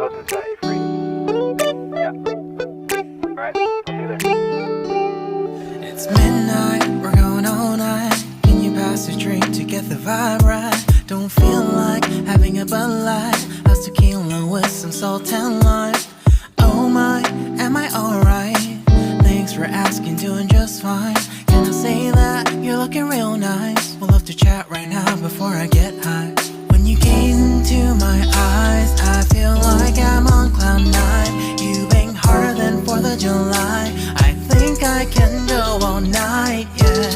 host and set you free. Yeah. Alright, I'll see you there. It's midnight, we're going all night. Can you pass a drink to get the vibe right? Don't feel like having a Bud Light. How's tequila with some salt and lime? Oh my, am I alright? Thanks for asking, doing just fine. Can I say that you're looking real nice? We'll love to chat right now before I get high. When you gaze into my eyes, I feel like I'm on cloud nine. You bang harder than 4th of July. I think I can go all night, yeah.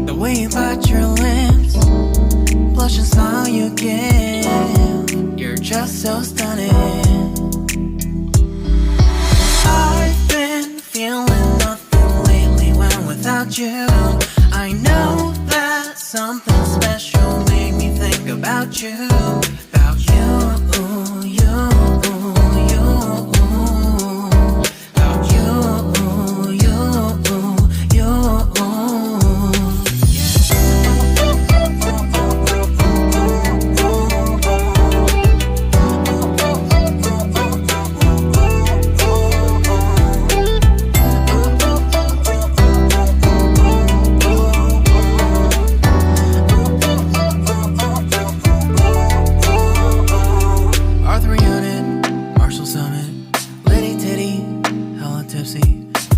The way you bite your lips, blush and smile you give, you're just so stunning. I've been feeling nothing lately when without you. I know that something special made me think about you, about you, you, you, about you, you,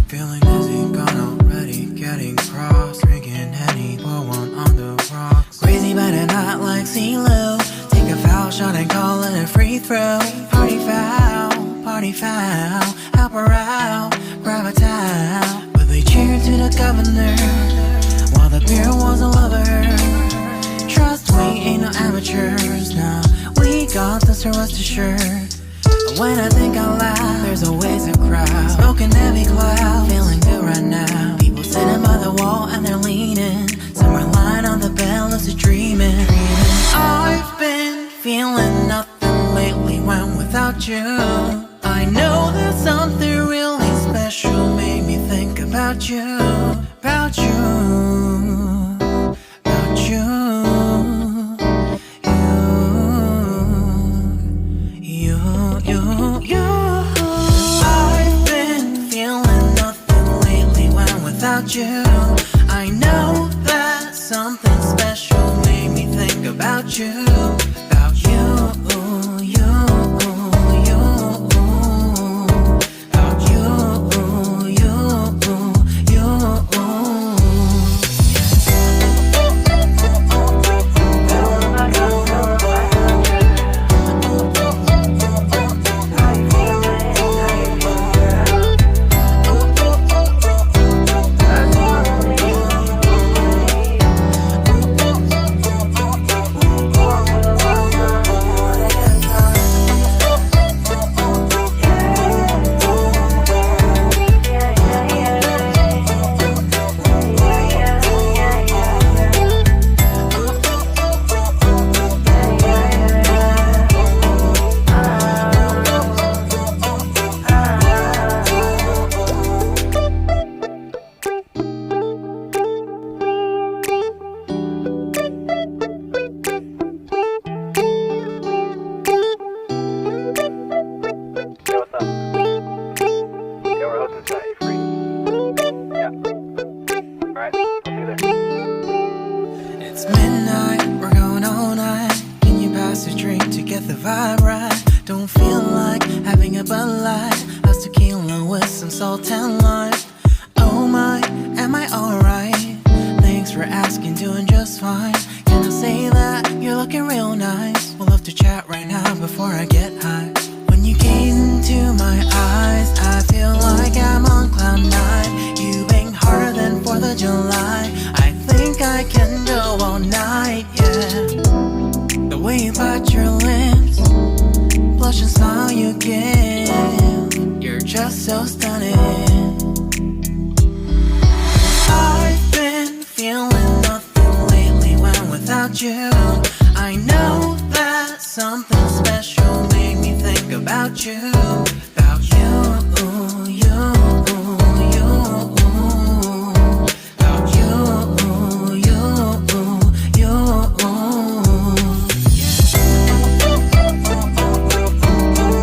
feeling dizzy, gone already, getting cross, drinking Henny, pour one on the rocks. Crazy but not like CeeLo. Take a foul shot and call it a free throw. Party foul, help her out, grab a towel. But they cheered to the governor, while the beer was a lover. Trust we ain't no amateurs, nah, we got this, rest assured. When I think out loud, there's always a crowd, smoking heavy cloud, feeling good right now. People sitting by the wall and they're leaning, some are lying on the bed, lucid dreaming. I've been feeling nothing lately when without you. I know that something really special made me think about you, about you, about you. I've been feeling nothing lately when without you. I know that something special made me think about you, about you, you, you, about you, you, It's midnight, we're going all night. Can you pass a drink to get the vibe right? Don't feel like having a Bud Light. How's tequila with some salt and lime? Oh my, am I alright? Thanks for asking, doing just fine. Can I say that you're looking real nice? We'll love to chat right now before I get high. When you gaze into my eyes, I feel like I'm on cloud nine. You bang harder than 4th of July. I think I can go all night, yeah. The way you bite your lips, blush and smile you give, you're just so stunning. I've been feeling nothing lately when without you. I know that something special made me think about you, about you, you, you, about you, you, you, yeah.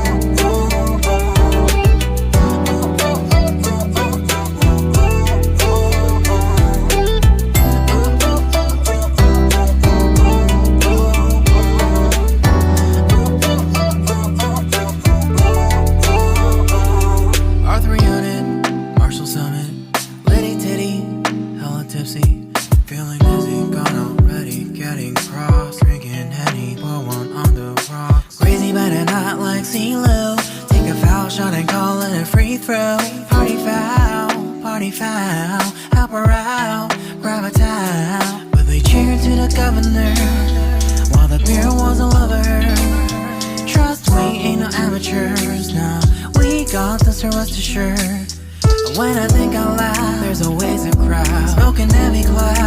D-Lou. Take a foul shot and call it a free throw. Party foul, help her out, grab a towel. But they cheered to the governor while the beer was all over her. Trust we ain't no amateurs, nah, we got this, rest assured. When I think out loud, there's always a crowd smoking heavy cloud.